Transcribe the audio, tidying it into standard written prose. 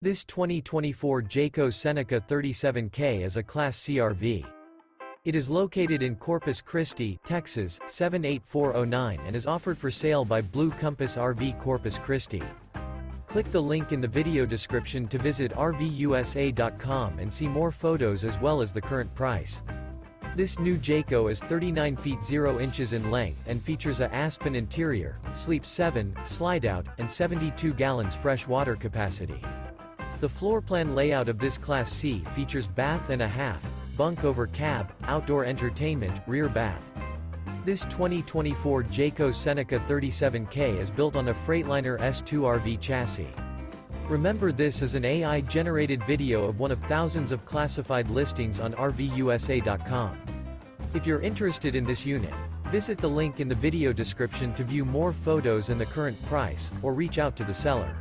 This 2024 Jayco Seneca 37K is a Class C RV. It is located in Corpus Christi, Texas, 78409 and is offered for sale by Blue Compass RV Corpus Christi. Click the link in the video description to visit RVUSA.com and see more photos as well as the current price. This new Jayco is 39 feet 0 inches in length and features a Aspen interior, sleeps 7, Slideout, and 72 gallons fresh water capacity. The floor plan layout of this Class C features bath and a half, bunk over cab, outdoor entertainment, rear bath. This 2024 Jayco Seneca 37K is built on a Freightliner S2RV chassis. Remember, this is an AI-generated video of one of thousands of classified listings on RVUSA.com. If you're interested in this unit, visit the link in the video description to view more photos and the current price, or reach out to the seller.